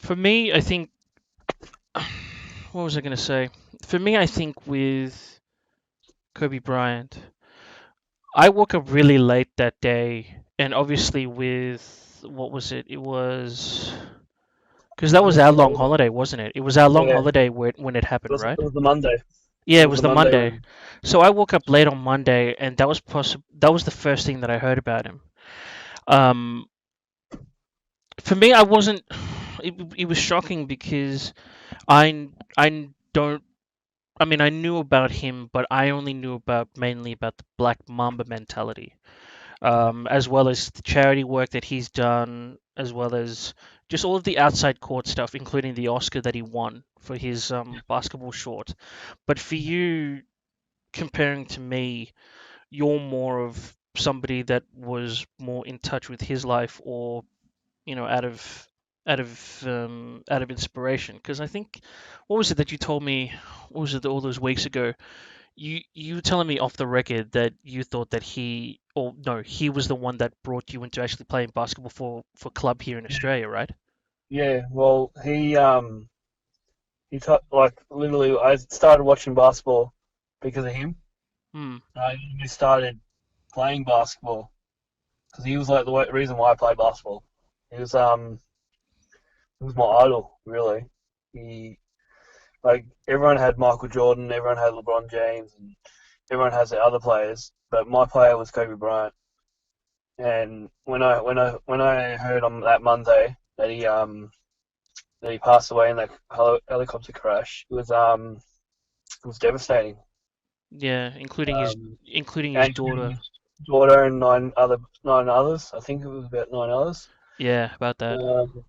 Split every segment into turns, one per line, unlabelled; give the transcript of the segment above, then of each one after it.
For me, I think, what was I going to say? For me, I think with Kobe Bryant, I woke up really late that day, and obviously with what was it? It was because that was
Just
our long holiday, wasn't it? It was our long
yeah,
holiday when it happened, right?
it was the Monday.
Yeah,
It
it
was
was
the
the
Monday
Monday.
when.
So I woke up late on Monday, and that was that was the first thing that I heard about him. Um, for me, I wasn't. It was shocking because I don't. I mean, I knew about him, but I only knew about mainly about the Black Mamba mentality, as well as the charity work that he's done, as well as just all of the outside court stuff, including the Oscar that he won for his basketball short. But for you, comparing to me, you're more of somebody that was more in touch with his life, or out of inspiration. Because I think, what was it that you told me? What was it all those weeks ago? You were telling me off the record that you thought that he, or no, he was the one that brought you into actually playing basketball for club here in Australia, right?
Yeah, well, he taught, like, literally, I started watching basketball because of him.
Hmm.
He started playing basketball because he was like reason why I played basketball. He was um he was my idol, really. He Like, everyone had Michael Jordan, everyone had LeBron James, and everyone has their other players, but my player was Kobe Bryant. And when I heard on that Monday that he passed away in that helicopter crash, it was devastating.
Yeah,
Um,
including his
and
daughter.
his daughter and nine others. I think it was about nine others.
Yeah, about that.
Um,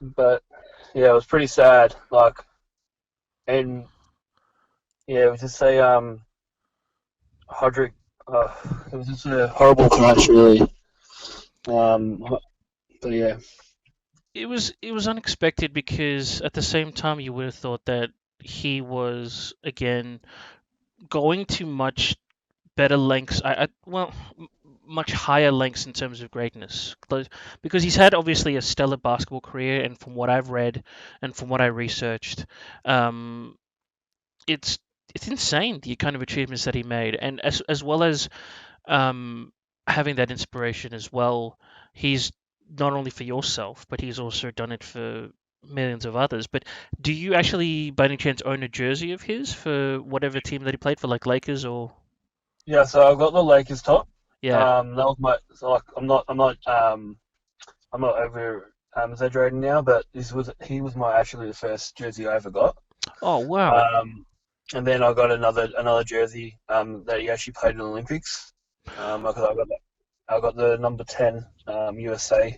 but yeah, it was pretty sad. Like, and yeah, it was just Hodrick. Uh, it was just a horrible crash, really. Um, but yeah,
It was unexpected because at the same time you would have thought that he was again going to much better lengths. Well, much higher lengths in terms of greatness, because he's had obviously a stellar basketball career, and from what I've read and from what I researched, um, it's it's insane the kind of achievements that he made, and as well as um, having that inspiration as well. He's not only for yourself, but he's also done it for millions of others. But do you actually, by any chance, own a jersey of his for whatever team that he played for, like Lakers or?
yeah. So I've got the Lakers top.
Yeah.
That was my. So, like, I'm not over exaggerating now, but he was my actually the first jersey I ever got.
Oh wow.
Um, and then I got another jersey that he actually played in the Olympics. Because I got the number 10 USA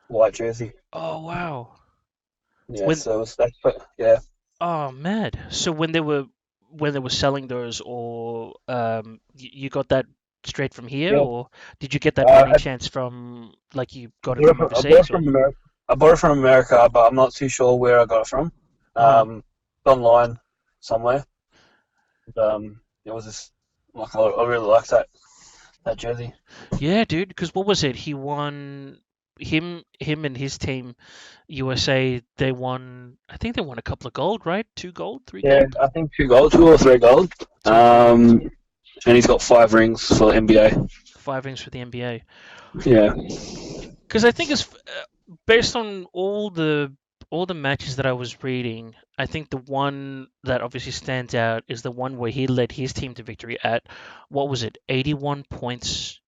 white jersey.
Oh wow.
Yeah,
When
so yeah.
oh mad. So when they were selling those, or you got that straight from here,
Yeah,
or did you get that by any
I
chance from, like, you got it
bought it
from
from, I bought it
overseas, or?
from America. I bought it from America, but I'm not too sure where I got it from.
Uh-huh.
Online somewhere. It was just like I really liked that jersey.
Yeah, dude, because what was it? He won him and his team USA, they won, I think they won a couple of gold, right? Two gold, three
Yeah,
gold?
I think two or three gold.
Two or three golds.
And he's got 5 rings for the NBA.
Five rings for the NBA.
Yeah,
Because I think it's based on all the matches that I was reading, I think the one that obviously stands out is the one where he led his team to victory at, what was it, 81 points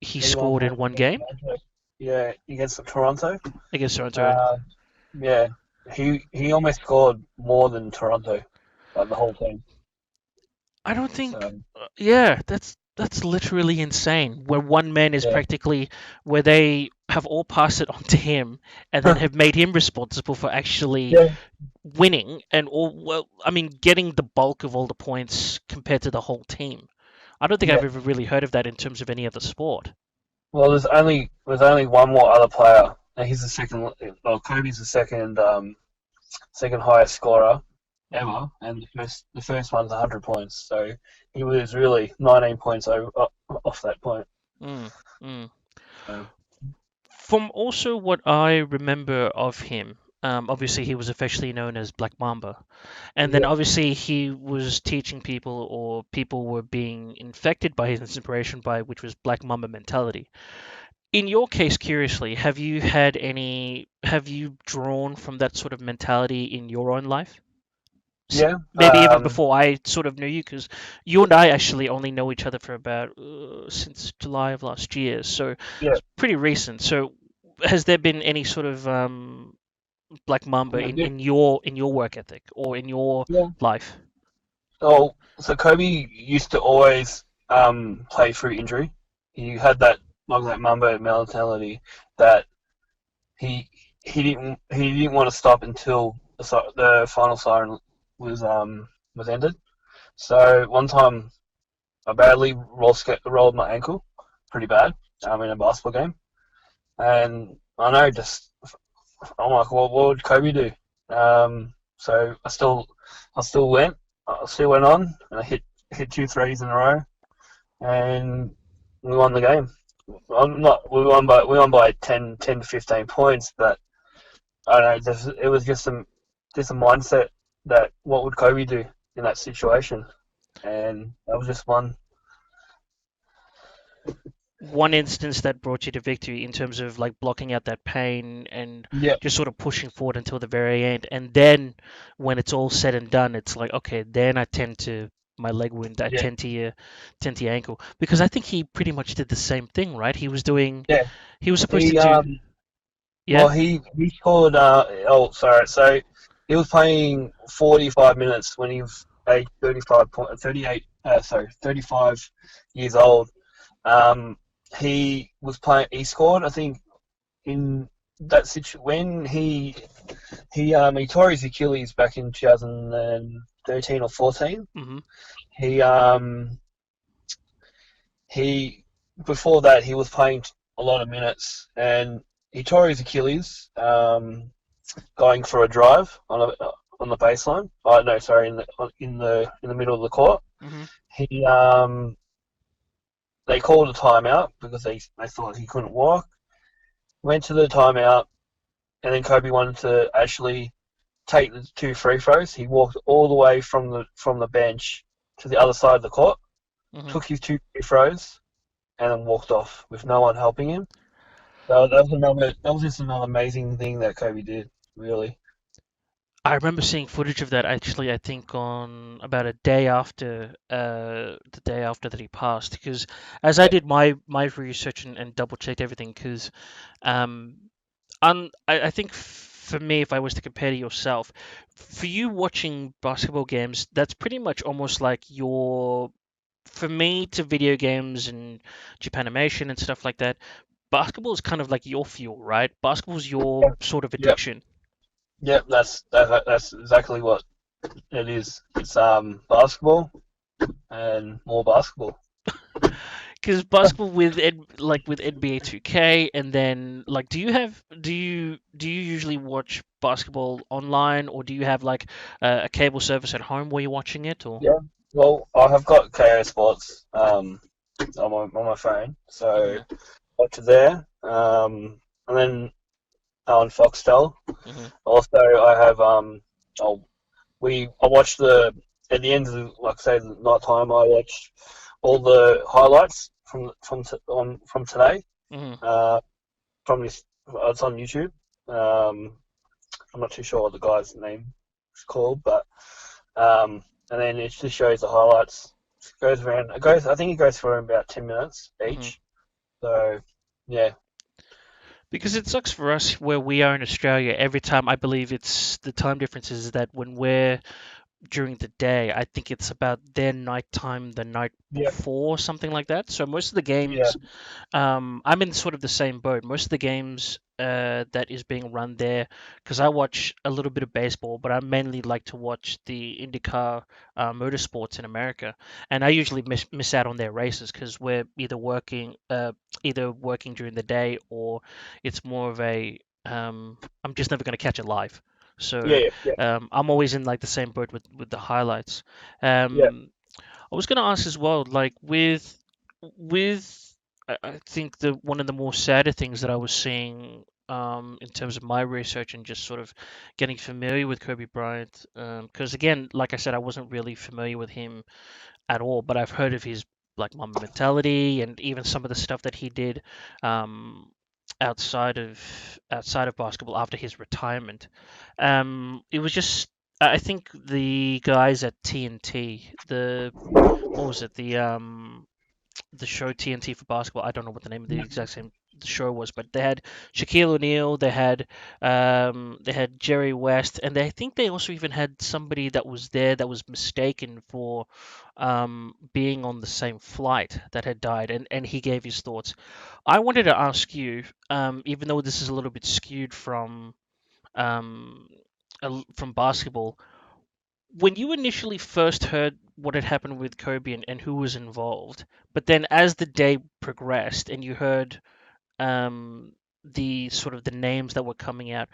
he
81
scored in
points
one
against
game
Toronto. Yeah, against Toronto.
against Toronto.
Uh, yeah, he almost scored more than Toronto, like the whole team.
I don't think.
So
Yeah, that's literally insane. Where one man is
yeah,
practically, where they have all passed it on to him, and then have made him responsible for actually
yeah,
winning and all. Well, I mean, getting the bulk of all the points compared to the whole team. I don't think I've
yeah.
ever really heard of that in terms of any other sport.
Well, there's only one more other player, and he's the second. Well, Kobe's the second highest scorer
Mm,
ever, and the first one's 100 points. So he was really 19 points off that point.
mm, mm.
So,
From also what I remember of him, Obviously, he was officially known as Black Mamba. And then
Yeah,
obviously he was teaching people, or people were being infected by his inspiration, by which was Black Mamba mentality. In your case, curiously, have you drawn from that sort of mentality in your own life?
yeah,
Maybe even before I sort of knew you, because you and I actually only know each other for about since July of last year, so
yeah,
it's pretty recent. So, has there been any sort of Black Mamba
yeah,
in your work ethic or in your
yeah.
life?
Oh, so Kobe used to always play through injury. He had that Mamba mentality that he he didn't want to stop until the final siren was was ended. So one time I badly rolled my ankle, pretty bad, in a basketball game, and I know just I'm like, well, what would Kobe do? So I still went, I still went on, and I hit two threes in a row, and we won the game. I'm not, we won by 10 to 15 points, but I don't know, it was just a mindset that what would Kobe do in that situation, and that was just one.
One instance that brought you to victory in terms of like blocking out that pain and
Yeah,
just sort of pushing forward until the very end. And then when it's all said and done, it's like, okay, then I tend to my leg wound, I
yeah,
tend to your ankle. Because I think he pretty much did the same thing, right?
yeah.
He was supposed to
He
do, yeah?
Well, he scored. Oh, sorry. So he was playing 45 minutes when he was age 38. Sorry, 35 years old. Um, he was playing. He scored. I think in that situation when he tore his Achilles back in 2013 or 14.
Hmm.
He he before that he was playing a lot of minutes and he tore his Achilles. Going for a drive on the baseline. Oh no, sorry, in the middle of the court.
Hmm.
He They called a timeout because they thought he couldn't walk. Went to the timeout, and then Kobe wanted to actually take the two free throws. He walked all the way from the bench to the other side of the court,
Hmm.
took his two free throws, and then walked off with no one helping him. So that was just another amazing thing that Kobe did. Really.
I remember seeing footage of that actually, I think on about a day after the day after that he passed, because as I
Yeah,
did my research and double checked everything, because um I think for me, if I was to compare to yourself, for you watching basketball games, that's pretty much almost like your, for me to video games and Japanimation and stuff like that, basketball is kind of like your fuel, right? Basketball is your sort of
yeah,
addiction.
yeah. That's exactly what it is. It's basketball and more basketball.
Because basketball with like with NBA 2K, and then like, do you usually watch basketball online, or do you have like a cable service at home where you're watching it, or?
Yeah. Well, I have got KO Sports on my phone, so
Hmm.
watch it there. And then on Foxtel.
Hmm.
Also, I have oh, I watch the at the end of like say the night time. I watch all the highlights from today.
Hmm.
Uh, from this, it's on YouTube. Um, I'm not too sure what the guy's name is called, but and then it just shows the highlights. It goes around. It goes. I think it goes for about 10 minutes
Hmm.
each. So yeah,
Because it sucks for us where we are in Australia. Every time, I believe it's the time difference is that when we're during the day, I think it's about their nighttime the night
yeah,
before, something like that. So most of the
yeah,
games, I'm in sort of the same boat. Most of the games that is being run there, because I watch a little bit of baseball, but I mainly like to watch the IndyCar motorsports in America, and I usually miss out on their races because we're either working during the day, or it's more of a I'm just never going to catch it live. So
yeah, yeah,
I'm always in like the same boat with the highlights.
yeah,
I was going to ask as well, like with I think the one of the more sadder things that I was seeing in terms of my research and just sort of getting familiar with Kobe Bryant. Because again, like I said, I wasn't really familiar with him at all, but I've heard of his like Mamba mentality and even some of the stuff that he did um, outside of basketball after his retirement. It was just I think the guys at TNT, the what was it, the show TNT for basketball. I don't know what the name of the exact same the show was, but they had Shaquille O'Neal, they had Jerry West, and I think they also even had somebody that was there that was mistaken for being on the same flight that had died, and he gave his thoughts. I wanted to ask you, even though this is a little bit skewed um, from basketball, when you initially first heard what had happened with Kobe and who was involved, but then as the day progressed and you heard the sort of the names that were coming out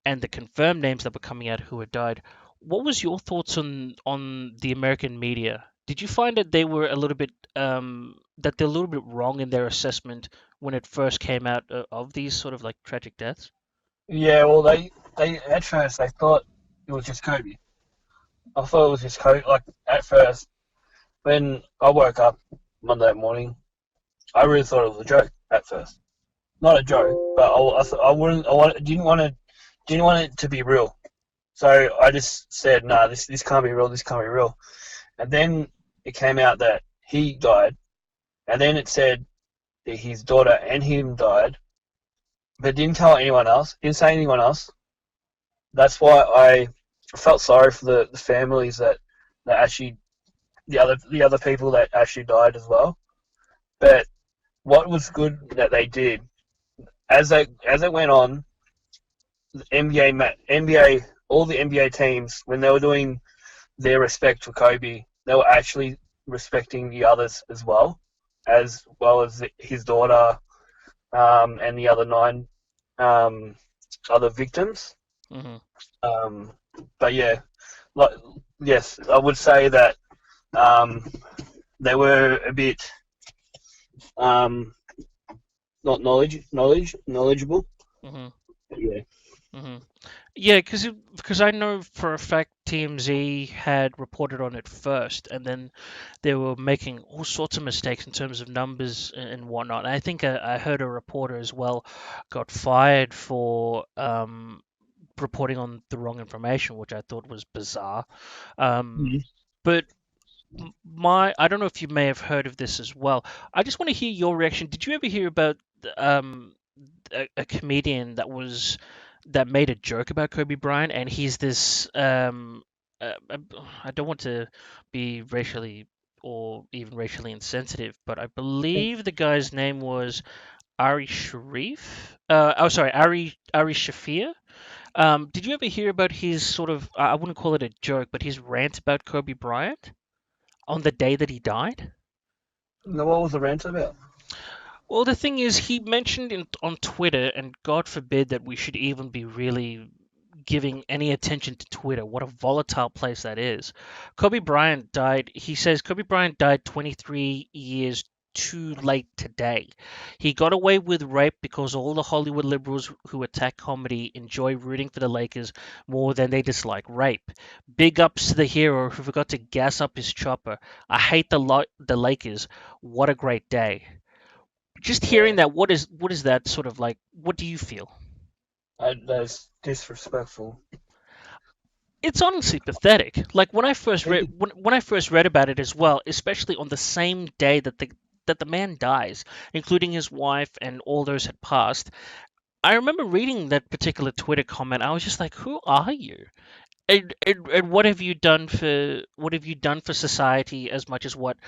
and the confirmed names that were coming out who had died, what was your thoughts on the American media? Did you find that they were a little bit that they're a little bit wrong in their assessment when it first came out of these sort of like tragic deaths?
Yeah, well, they at first they thought it was just Kobe. I thought it was just Kobe. Like at first, when I woke up Monday morning, I really thought it was a joke at first. Not a joke, but I wouldn't. Didn't want it to be real. So I just said, "Nah, this can't be real. This can't be real." And then it came out that he died, and then it said that his daughter and him died, but didn't tell anyone else. Didn't say anyone else. That's why I felt sorry for the families that actually the other people that actually died as well. But what was good that they did as it went on, NBA, all the NBA teams when they were doing their respect for Kobe, they were actually respecting the others as well as his daughter and the other nine um, other victims.
Hmm.
Um, but yeah, like, yes, I would say that um, they were a bit um, not knowledgeable.
Hmm.
But yeah.
Hmm. Yeah, because I know for a fact TMZ had reported on it first, and then they were making all sorts of mistakes in terms of numbers and whatnot. And I think I heard a reporter as well got fired for reporting on the wrong information, which I thought was bizarre. Um,
Mhm.
but my I don't know if you may have heard of this as well. I just want to hear your reaction. Did you ever hear about a comedian that made a joke about Kobe Bryant, and he's this I don't want to be racially or even racially insensitive, but I believe the guy's name was Ari Sharif. Oh, sorry, Ari Shafir. Did you ever hear about his sort of I wouldn't call it a joke, but his rant about Kobe Bryant on the day that he died?
Now, what was the rant about?
Well, the thing is, he mentioned on Twitter, and God forbid that we should even be really giving any attention to Twitter. What a volatile place that is. Kobe Bryant died. He says Kobe Bryant died 23 years too late today. He got away with rape because all the Hollywood liberals who attack comedy enjoy rooting for the Lakers more than they dislike rape. Big ups to the hero who forgot to gas up his chopper. I hate the Lakers. What a great day. Just hearing
Yeah,
that, what is that sort of like? What do you feel?
that's disrespectful.
It's honestly pathetic. Like when I first read
He,
when I first read about it as well, especially on the same day that the man dies, including his wife and all those had passed. I remember reading that particular Twitter comment. I was just like, "Who are you? And what have you done for society as much as what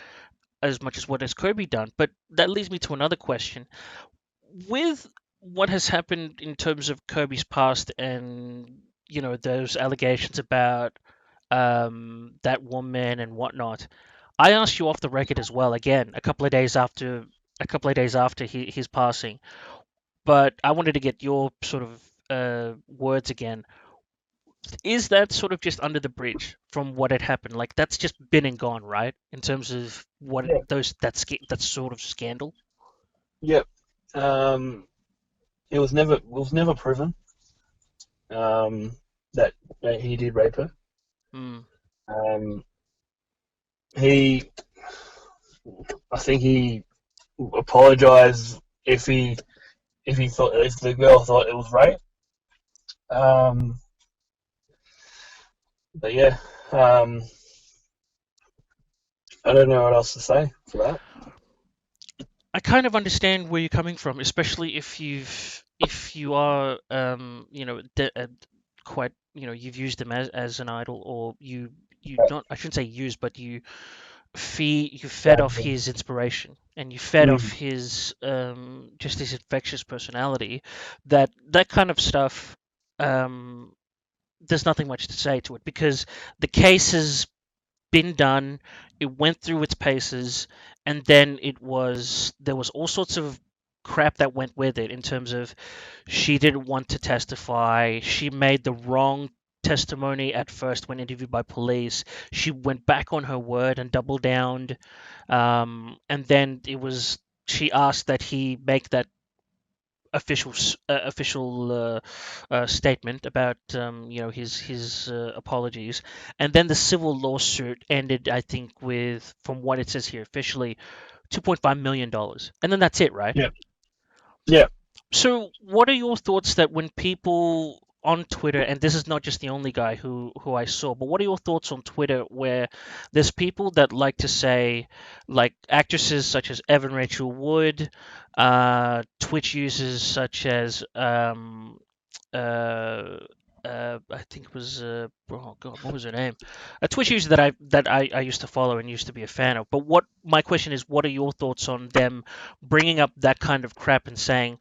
has Kobe done?" But that leads me to another question. With what has happened in terms of Kobe's past and those allegations about that woman and whatnot. I asked you off the record as well, again, a couple of days after his passing, but I wanted to get your sort of words again. Is that sort of just under the bridge from what had happened? Like that's just been and gone, right? In terms of
yeah,
that sort of scandal.
yep. Um, it was never proven um, that he did rape her.
Mm.
Um, he, I think he apologized if the girl thought it was rape. Um, but yeah, um, I don't know what else to say for that.
I kind of understand where you're coming from, especially if you are quite you've used them as an idol, or you not, I shouldn't say use, but you fed off
Exactly.
his inspiration, and you fed off
Mm,
his just his infectious personality. That kind of stuff, um, there's nothing much to say to it, because the case has been done. It went through its paces, and then there was all sorts of crap that went with it, in terms of she didn't want to testify. She made the wrong testimony at first when interviewed by police. She went back on her word and doubled down. And then she asked that he make that official statement about his apologies, and then the civil lawsuit ended, I think, with, from what it says here officially, $2.5 million, and then that's it, right?
yeah, yeah,
So, what are your thoughts that when people on Twitter, and this is not just the only guy who I saw, but what are your thoughts on Twitter where there's people that like to say, like actresses such as Evan Rachel Wood, Twitch users such as I think it was oh god, what was her name? A Twitch user that I used to follow and used to be a fan of. But what my question is, what are your thoughts on them bringing up that kind of crap and saying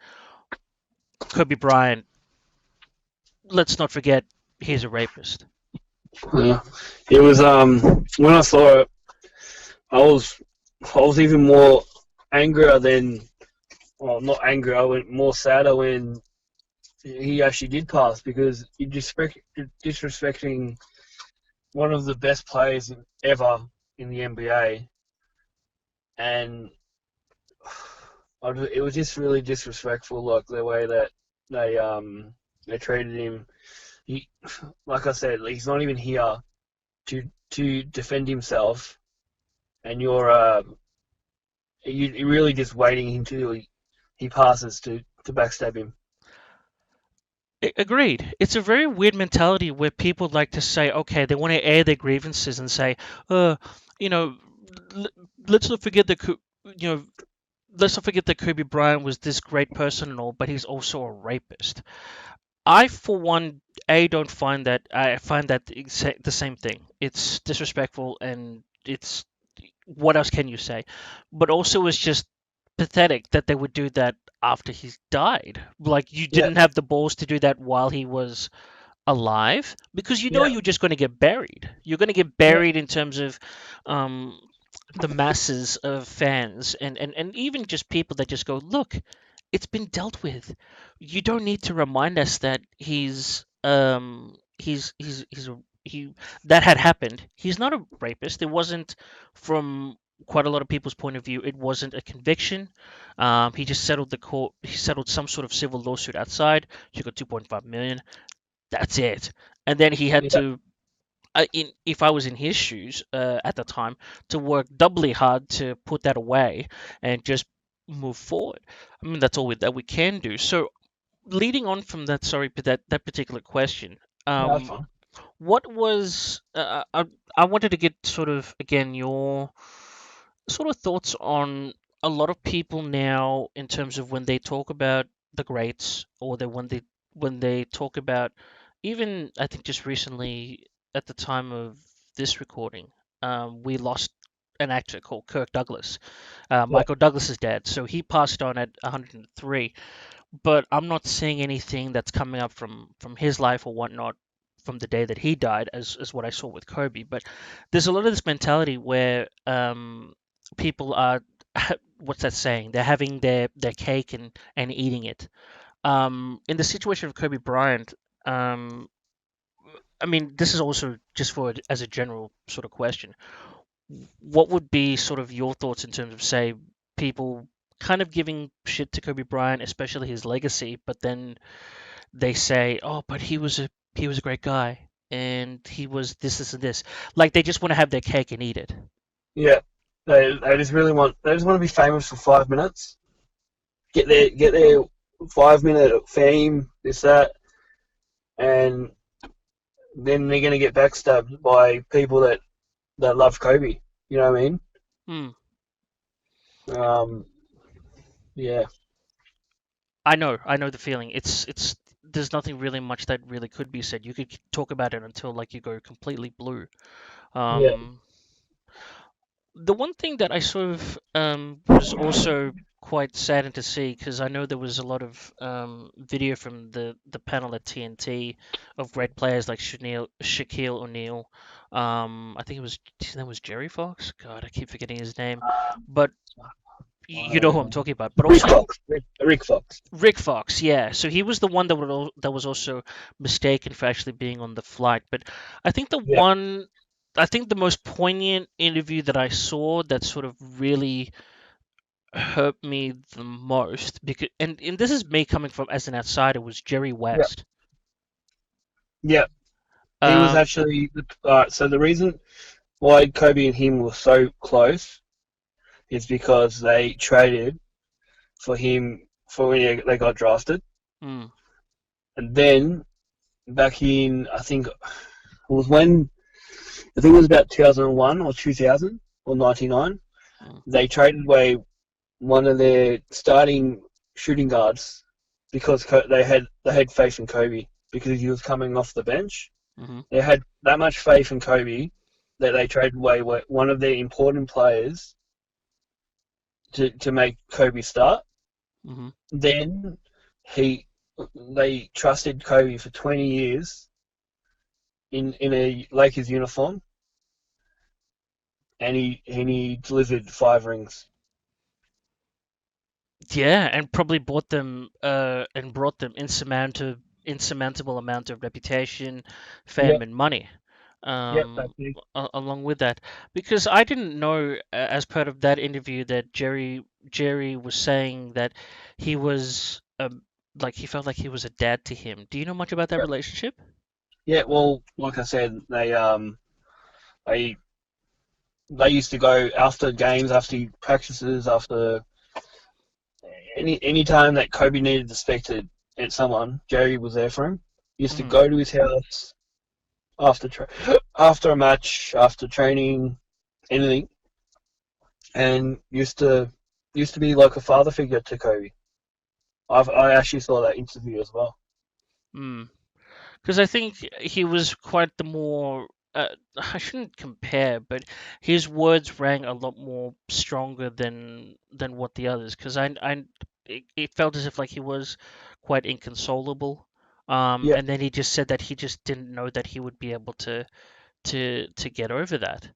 Kobe Bryant, let's not forget, he's a rapist.
yeah. It was when I saw it, I was I was even more angrier than, well, not angry. I went more sadder when he actually did pass, because you're disrespecting one of the best players ever in the NBA, and it was just really disrespectful, like the way that they they treated him. He, like I said, he's not even here to defend himself, and you're really just waiting until he passes to backstab him.
Agreed. It's a very weird mentality where people like to say, okay, they want to air their grievances and say, uh, you know, l- let's not forget that, you know, let's not forget that Kobe Bryant was this great person and all, but he's also a rapist. I, for one, don't find that. I find that the same thing. It's disrespectful, and it's, what else can you say? But also, it's just pathetic that they would do that after he's died. Like, you
Yeah,
didn't have the balls to do that while he was alive, because
yeah,
you're just going to get buried. You're going to get
yeah,
buried in terms of um, the masses of fans, and even just people that just go, look, it's been dealt with. You don't need to remind us that he that had happened. He's not a rapist. It wasn't, from quite a lot of people's point of view, it wasn't a conviction. He just settled the court. He settled some sort of civil lawsuit outside. She got 2.5 million. That's it. And then he had
yeah,
to, if I was in his shoes at the time, to work doubly hard to put that away and just move forward. I mean, that's all that we can do. So, leading on from that, sorry, but that particular question,
yeah. That's
um,
fine.
what was I wanted to get sort of again your sort of thoughts on a lot of people now, in terms of when they talk about the greats, or when they talk about, even I think just recently at the time of this recording, we lost an actor called Kirk Douglas.
Yeah,
Michael Douglas's dad. So he passed on at 103, but I'm not seeing anything that's coming up from his life or whatnot from the day that he died, as what I saw with Kobe. But there's a lot of this mentality where people are, what's that saying? They're having their cake and eating it. In the situation of Kobe Bryant, um, I mean, this is also just for as a general sort of question. What would be sort of your thoughts in terms of, say, people kind of giving shit to Kobe Bryant, especially his legacy, but then they say, "Oh, but he was a great guy, and he was this, and this." Like they just want to have their cake and eat it.
Yeah, they just want to be famous for 5 minutes, get their 5 minute fame, this that, and then they're gonna get backstabbed by people that love Kobe. You know what I mean?
Hmm.
Um, yeah,
I know the feeling. It's there's nothing really much that really could be said. You could talk about it until like you go completely blue.
yeah,
Um, the one thing that I sort of was also quite saddened to see because I know there was a lot of video from the panel at TNT of great players like Shaquille O'Neal. I think his name was Jerry Fox. God, I keep forgetting his name, but you know who I'm talking about. But
Rick
also
Fox, Rick Fox.
Rick Fox, yeah. So he was the one that was also mistaken for actually being on the flight. But I think
Yeah,
I think the most poignant interview that I saw that sort of really hurt me the most, because and this is me coming from as an outsider, was Jerry
yeah,
West.
yeah. He was
Um,
actually so the reason why Kobe and him were so close is because they traded for him for when they got drafted,
mm,
and then back in I think it was about 2001 or 2000 or 99.
mm,
They traded away one of their starting shooting guards because they had faith in Kobe because he was coming off the bench.
mhm,
They had that much faith in Kobe that they traded away one of their important players to make Kobe start.
mhm.
Then he they trusted Kobe for 20 years in a Lakers uniform, and he delivered 5 rings.
Yeah, and probably brought them insurmountable amount of reputation, fame,
Yep,
and money.
yep, that's
Um,
it.
along with that, because I didn't know as part of that interview that Jerry was saying that he was like he felt like he was a dad to him. Do you know much about that
Yep.
relationship?
Yeah, well, like I said, they they used to go after games, after practices, after any time that Kobe needed to speak to someone, Jerry was there for him. He used to
Hmm.
go to his house after after a match, after training, anything, and used to be like a father figure to Kobe. I actually saw that interview as well.
Hmm. Because I think he was quite the more. I shouldn't compare, but his words rang a lot more stronger than what the others. Because it felt as if like he was quite inconsolable.
Yeah,
And then he just said that he just didn't know that he would be able to get over that,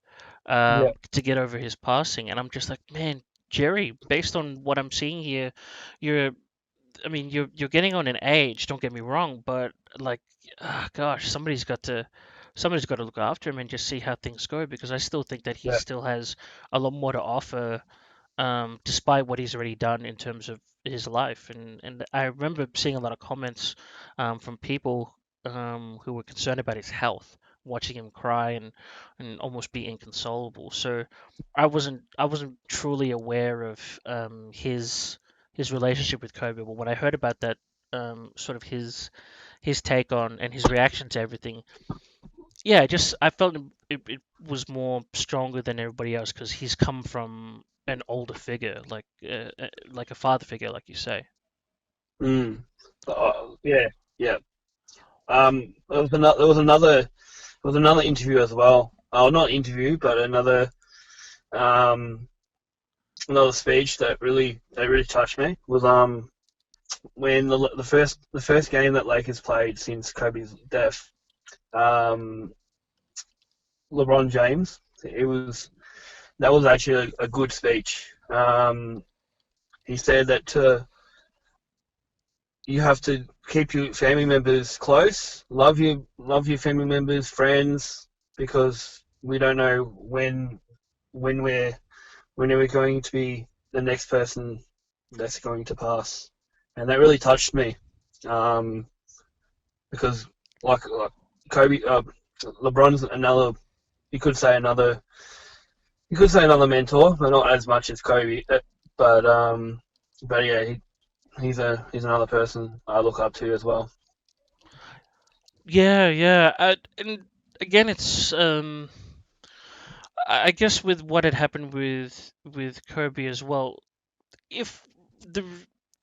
yeah,
to get over his passing. And I'm just like, man, Jerry, based on what I'm seeing here, you're I mean, you're getting on an age. Don't get me wrong, but like, gosh, somebody's got to look after him and just see how things go because I still think that he
yeah,
still has a lot more to offer, despite what he's already done in terms of his life. And I remember seeing a lot of comments from people who were concerned about his health, watching him cry and almost be inconsolable. So I wasn't truly aware of his relationship with Kobe, but when I heard about that, sort of his take on and his reaction to everything, yeah, just I felt it was more stronger than everybody else because he's come from an older figure, like a father figure, like you say.
mm. Yeah, yeah. There was another interview as well. Oh, not interview, but um another speech that really touched me was when the first game that Lakers played since Kobe's death. Um, LeBron James. That was actually a good speech. He said that you have to keep your family members close, love your family members, friends, because we don't know when we're going to be the next person. that's going to pass, and that really touched me, um, because like Kobe, LeBron's another. You could say another. You could say another mentor, but not as much as Kobe. But but yeah, he's another person I look up to as well.
Yeah, yeah. And again, it's I guess with what had happened with Kirby as well. If the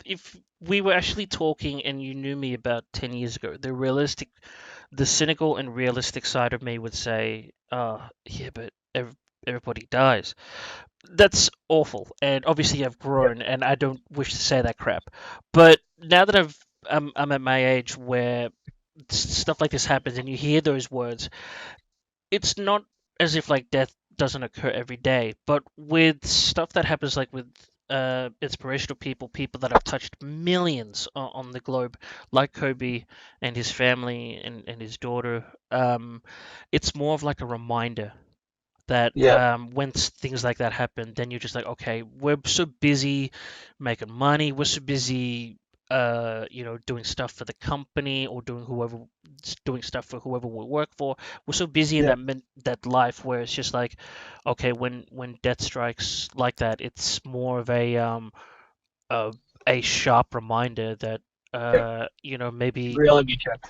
if we were actually talking and you knew me about 10 years ago, the cynical and realistic side of me would say, yeah, but everybody dies. That's awful. And obviously, I've
Yeah,
grown, and I don't wish to say that crap. But now that I'm at my age where stuff like this happens, and you hear those words, it's not as if like death doesn't occur every day, but with stuff that happens like with inspirational people that have touched millions on the globe, like Kobe and his family and his daughter, it's more of like a reminder that
yeah,
when things like that happen, then you're just like, okay, we're so busy making money, we're so busy, doing stuff for the company or doing stuff for whoever we work for. We're so busy in
yeah,
that life where it's just like, okay, when death strikes like that, it's more of a, a sharp reminder that
yeah.
maybe
Reality check.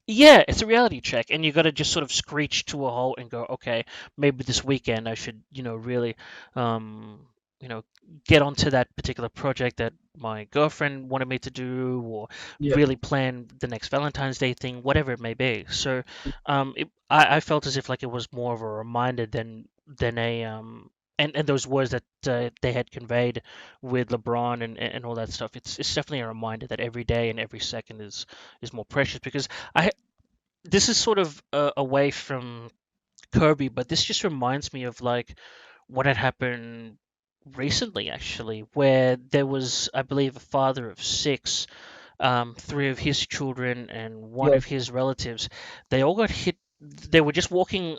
yeah, it's a reality check, and you got to just sort of screech to a halt and go, okay, maybe this weekend I should, really, um, you know, get onto that particular project that my girlfriend wanted me to do, or
Yeah,
really plan the next Valentine's Day thing, whatever it may be. So, I felt as if like it was more of a reminder than a and those words that they had conveyed with LeBron and all that stuff. It's definitely a reminder that every day and every second is more precious because I this is sort of away from Kirby, but this just reminds me of like what had happened recently, actually, where there was, I believe, a father of six, three of his children and one
yeah,
of his relatives. They all got hit. They were just walking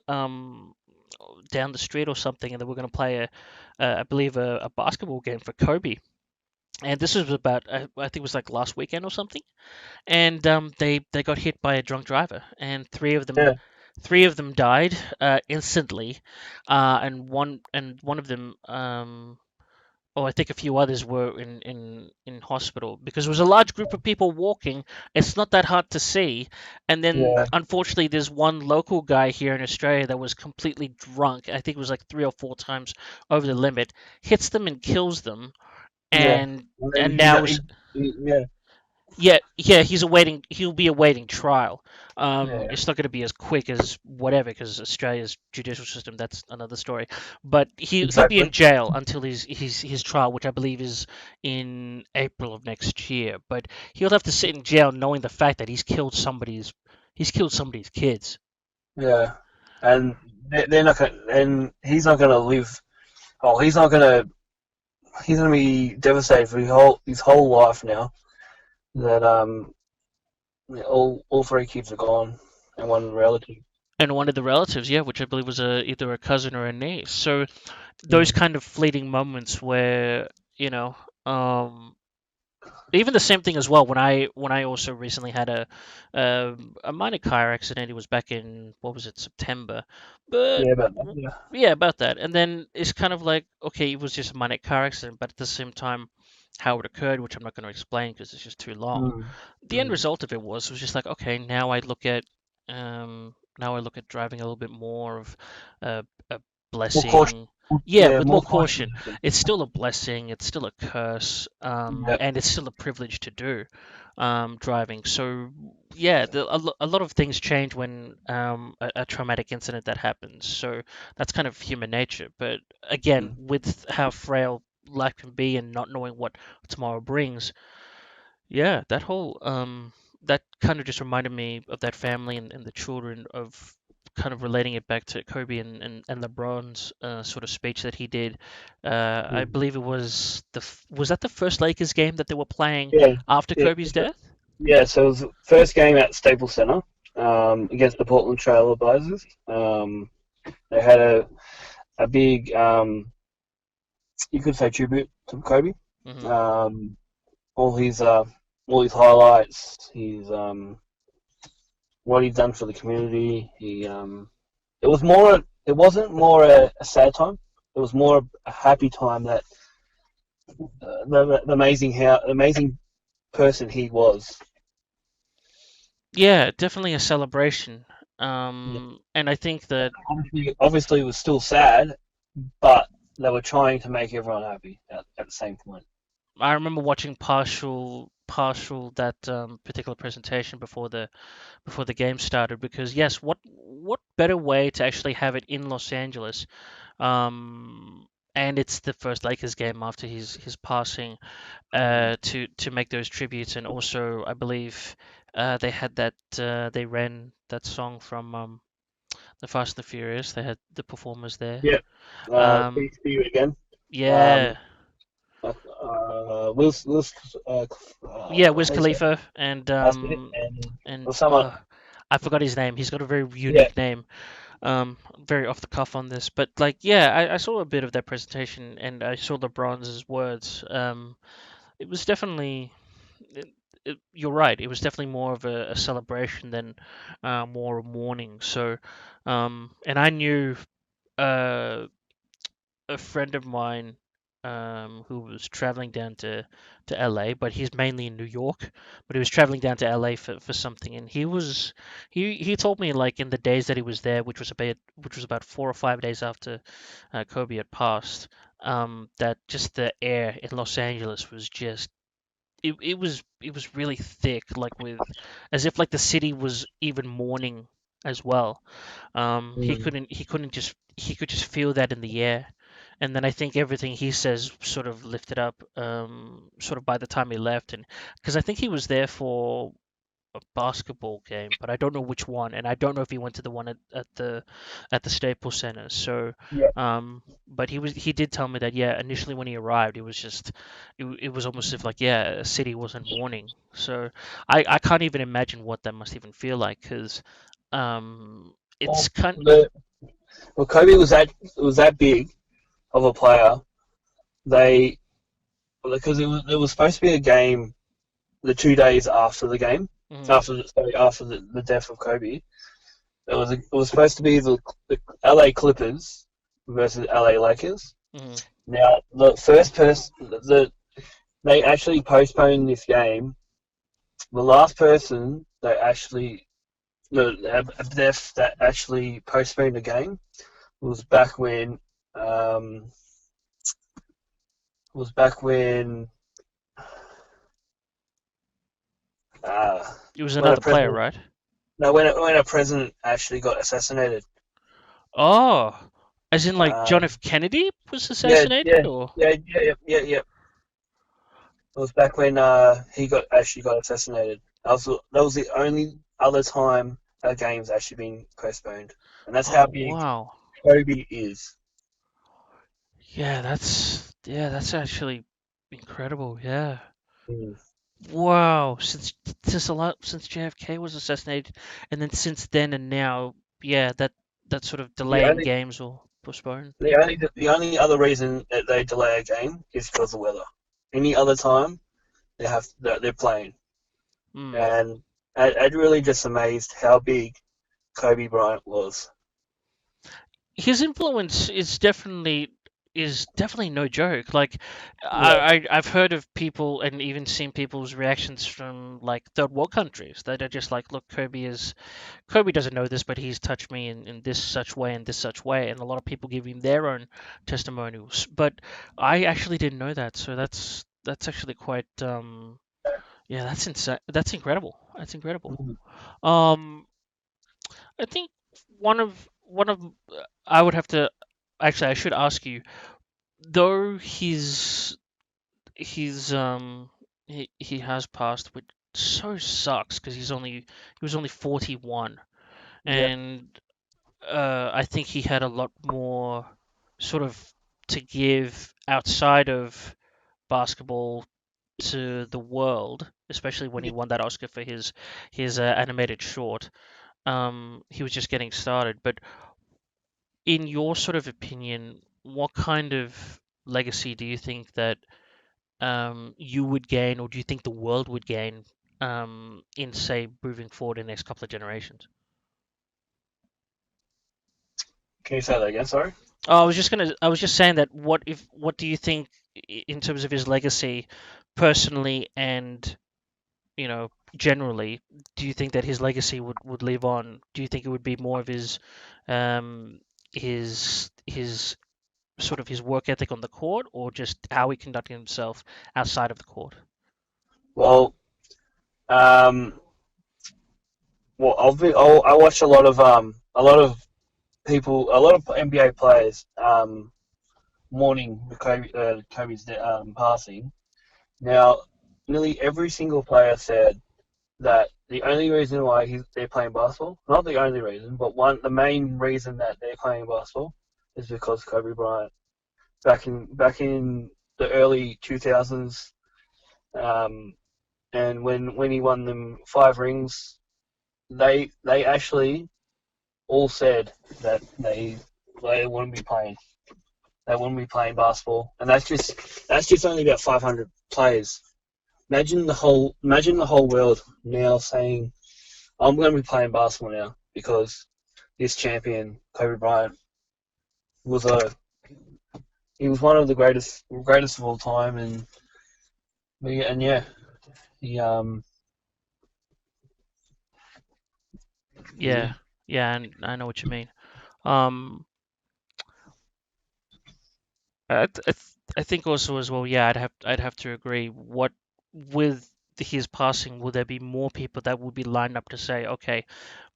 down the street or something, and they were going to play I believe, a basketball game for Kobe. And this was about, I think it was like last weekend or something, and they got hit by a drunk driver, and
yeah,
three of them died instantly, and one of them, or I think a few others were in hospital because it was a large group of people walking. It's not that hard to see, and then
yeah,
unfortunately, there's one local guy here in Australia that was completely drunk. I think it was like 3 or 4 times over the limit, hits them and kills them,
yeah.
and
And then
and now
yeah,
yeah, yeah, he'll be awaiting trial.
yeah,
It's not going to be as quick as whatever because Australia's judicial system, that's another story. But he'll be in
exactly.
jail until his trial, which I believe is in April of next year. But he'll have to sit in jail knowing the fact that he's killed somebody's kids.
Yeah, and they're not gonna, and he's not gonna live. Oh, he's gonna be devastated for his whole life now. That all three kids are gone, and one relative.
And one of the relatives, yeah, which I believe was either a cousin or a niece. So those
Mm.
kind of fleeting moments where you know um, even the same thing as well when I also recently had a minor car accident. It was back in, what was it, September, but
Yeah, but yeah,
yeah, about that. And then it's kind of like, okay, it was just a minor car accident, but at the same time, how it occurred, which I'm not going to explain because it's just too long.
mm,
The end
mm.
result of it was just like, okay, now I look at driving a little bit more of a
More caution.
blessing. Yeah,
Yeah,
with
more
more
caution.
caution. It's still a blessing. It's still a curse,
Yeah,
and it's still a privilege to do driving. So yeah, a lot of things change when a traumatic incident that happens. So that's kind of human nature. But again,
mm,
with how frail life can be and not knowing what tomorrow brings, yeah, that kind of just reminded me of that family and the children, of kind of relating it back to Kobe and LeBron's sort of speech that he did. I
mm.
believe it was was that the first Lakers game that they were playing
Yeah,
after
yeah,
Kobe's death?
yeah. So it was the first game at Staples Center, against the Portland Trail Blazers. They had a big, you could say, tribute to Kobe.
Hmm.
Um, all his highlights, what he's done for the community. It wasn't more a sad time. It was more a happy time that the amazing person he was.
Yeah, definitely a celebration.
Yeah.
And I think that
Obviously, it was still sad, but they were trying to make everyone happy at the same point.
I remember watching partial that particular presentation before the game started because yes, what better way to actually have it in Los Angeles? And it's the first Lakers game after his passing, to make those tributes, and also I believe they had that they ran that song from the Fast and the Furious. They had the performers there.
Yeah.
Um,
Peace to you again.
yeah,
Um, Will,
yeah, Wiz
how do you say it?
Khalifa and
That's it. And
and
or someone.
I forgot his name. He's got a very
Yeah.
unique name. Very off the cuff on this, but like, yeah, I saw a bit of that presentation and I saw LeBron's words. It was definitely, it, you're right. It was definitely more of a celebration than more a mourning. So, and I knew uh, a friend of mine who was traveling down to LA, but he's mainly in New York. But he was traveling down to LA for something, and he told me like in the days that he was there, which was about 4 or 5 days after Kobe had passed, that just the air in Los Angeles was just it was really thick, like with as if like the city was even mourning as well.
Mm.
He could just feel that in the air, and then I think everything he says sort of lifted up, sort of by the time he left, and because I think he was there for a basketball game, but I don't know which one, and I don't know if he went to the one at the Staples Center. So,
Yeah.
but he did tell me that yeah, initially when he arrived, it was almost as if like yeah, a city was in mourning. So I can't even imagine what that must even feel like because it's
Well,
kind.
Kobe was that big of a player. They because it was supposed to be a game the 2 days after the game,
Mhm,
after the death of Kobe. It was supposed to be the LA Clippers versus LA Lakers.
mhm.
Now the first person they actually postponed this game. The last person that actually a death that actually postponed the game was back when um, was back uh,
It was
when a
another player,
president
right?
no when a president actually got assassinated.
Oh, as in like John
Um,
F. Kennedy was assassinated, or
yeah. It was back when he got actually got assassinated. That was the only other time a game's actually been postponed, and that's
oh
how big
wow.
Kobe is.
Yeah, that's actually incredible. Yeah.
Mm.
Wow. Since JFK was assassinated, and then since then and now, yeah, that sort of
The
delaying
only
games or postpone.
the only other reason that they delay a game is because of weather. Any other time they're playing,
Hmm.
and it really just amazed how big Kobe Bryant was.
His influence is definitely no joke. Like
Yeah,
I've heard of people and even seen people's reactions from like third world countries that are just like, look, Kobe doesn't know this, but he's touched me in this such way and this such way, and a lot of people give him their own testimonials. But I actually didn't know that, so that's actually quite yeah, that's insane. That's incredible. That's incredible.
mm,
Um, I think one of I would have to actually I should ask you though he's he has passed, which so sucks because he was only 41
yeah,
and I think he had a lot more sort of to give outside of basketball to the world, especially when he
yeah.
won that Oscar for his animated short. He was just getting started, but in your sort of opinion, what kind of legacy do you think that you would gain, or do you think the world would gain in, say, moving forward in the next couple of generations?
Can you say that again? Sorry.
Oh, I was just saying that what do you think in terms of his legacy, personally and generally, do you think that his legacy would live on? Do you think it would be more of um, his sort of his work ethic on the court, or just how he conducted himself outside of the court?
Well, um, I watch a lot of people, a lot of NBA players mourning Kobe's passing. Now, nearly every single player said that the only reason why they're playing basketball, not the only reason, but the main reason that they're playing basketball is because Kobe Bryant. Back in the early 2000s, um, and when he won them 5 rings, they actually all said that they wouldn't be playing. They wouldn't be playing basketball, and that's just only about 500 players. Imagine the whole world now saying, "I'm going to be playing basketball now because this champion Kobe Bryant was a he was one of the greatest of all time." And yeah, he
Yeah, yeah, and I know what you mean. Um, I think also as well. Yeah, I'd have to agree. What with his passing, will there be more people that would be lined up to say, okay,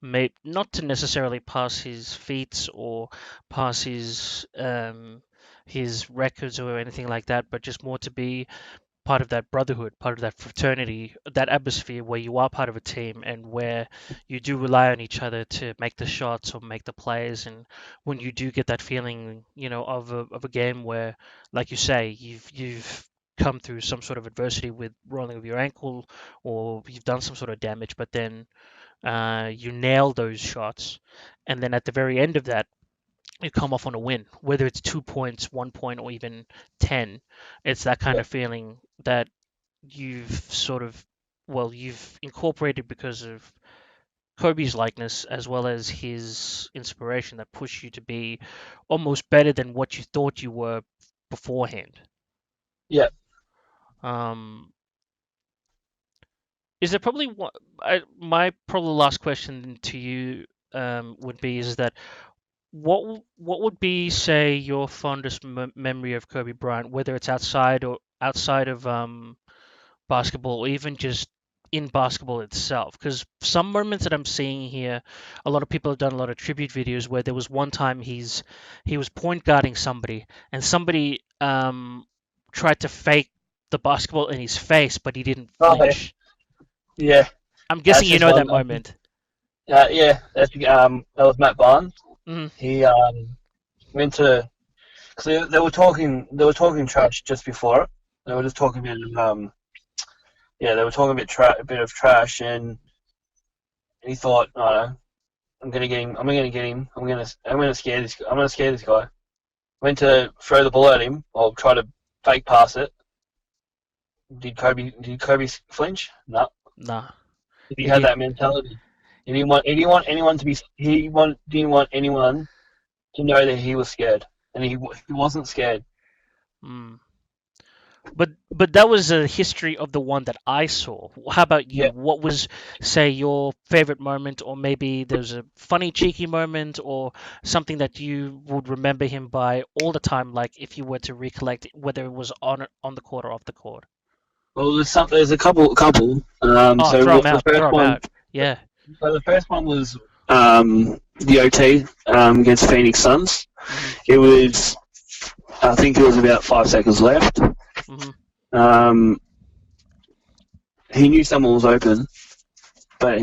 may not to necessarily pass his feats or pass his records or anything like that, but just more to be part of that brotherhood, part of that fraternity, that atmosphere where you are part of a team and where you do rely on each other to make the shots or make the plays. And when you do get that feeling, of a game where, like you say, you've come through some sort of adversity with rolling of your ankle, or you've done some sort of damage, but then you nail those shots, and then at the very end of that, you come off on a win, whether it's 2 points, 1 point, or even 10. It's that kind
yeah
of feeling that you've sort of, well, you've incorporated because of Kobe's likeness as well as his inspiration that pushed you to be almost better than what you thought you were beforehand.
yeah
Um, is there probably one, my probably last question to you would be is that what would be, say, your fondest memory of Kobe Bryant, whether it's outside of basketball, or even just in basketball itself? Because some moments that I'm seeing here, a lot of people have done a lot of tribute videos where there was one time he was point guarding somebody, and somebody tried to fake the basketball in his face, but he didn't
oh yeah
flinch.
yeah
I'm guessing
that's
you
just
know that
one.
moment.
Yeah, that was Matt Barnes.
Mm,
He went to because they were talking trash just before it. They were just talking about they were talking a bit of trash, and he thought, I don't know, I'm gonna get him. I'm gonna get him. I'm gonna scare this. I'm gonna scare this guy. Went to throw the ball at him or try to fake pass it. Did Kobe flinch? No.
nah,
He
he
had
did.
that mentality. He didn't want anyone to be. Didn't want anyone to know that he was scared, and he wasn't scared.
Mm. But that was a history of the one that I saw. How about you?
Yeah.
What was, say, your favorite moment, or maybe there's a funny, cheeky moment, or something that you would remember him by all the time, like if you were to recollect, whether it was on the court or off the court?
Well, there's a couple.
Oh, throw him out, throw him out. Yeah.
The first one was the OT against Phoenix Suns.
Mhm.
It was, I think it was about 5 seconds left.
Mhm.
Um, he knew someone was open, but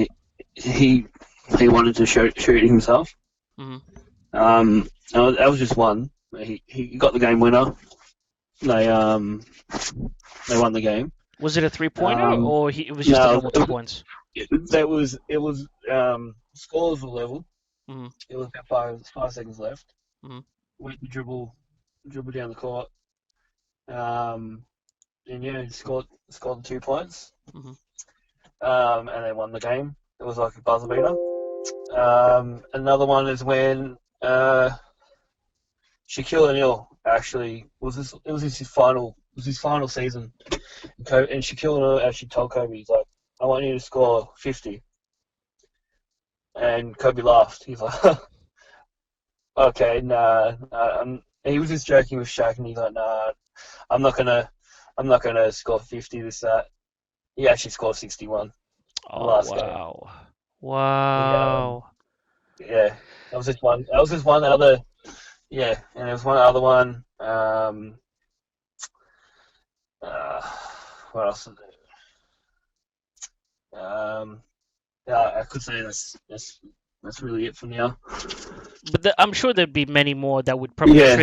he he wanted to shoot himself.
Mhm.
That was just one. He got the game winner. They they won the game.
Was it a three-pointer,
Um,
or it was just a
no,
normal 2 points?
it was scores were level.
Mhm.
It was about 5 seconds left.
Mhm.
Went to dribble down the court. Um, yeah, he scored the 2 points,
Hmm.
and they won the game. It was like a buzzer beater. Another one is when Shaquille O'Neal actually was his final season, and Shaquille O'Neal actually told Kobe, he's like, "I want you to score 50," and Kobe laughed. He's like, "Okay, nah." He was just joking with Shaq, and he's like, "Nah, I'm not gonna, I'm not gonna score 50. This that." He actually scored 61 the
Oh
last game.
wow,
He,
wow.
yeah, that was just one. That was just one other. Yeah, and there was one other one. Uh, what else? Yeah, I could say that's really it for now.
But I'm sure there'd be many more that would probably
Yeah,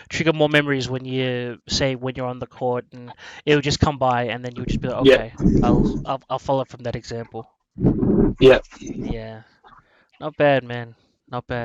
trigger more memories when you say when you're on the court, and it would just come by, and then you would just be like,
yeah,
okay, I'll follow from that example.
yeah.
Yeah, not bad, man, not bad.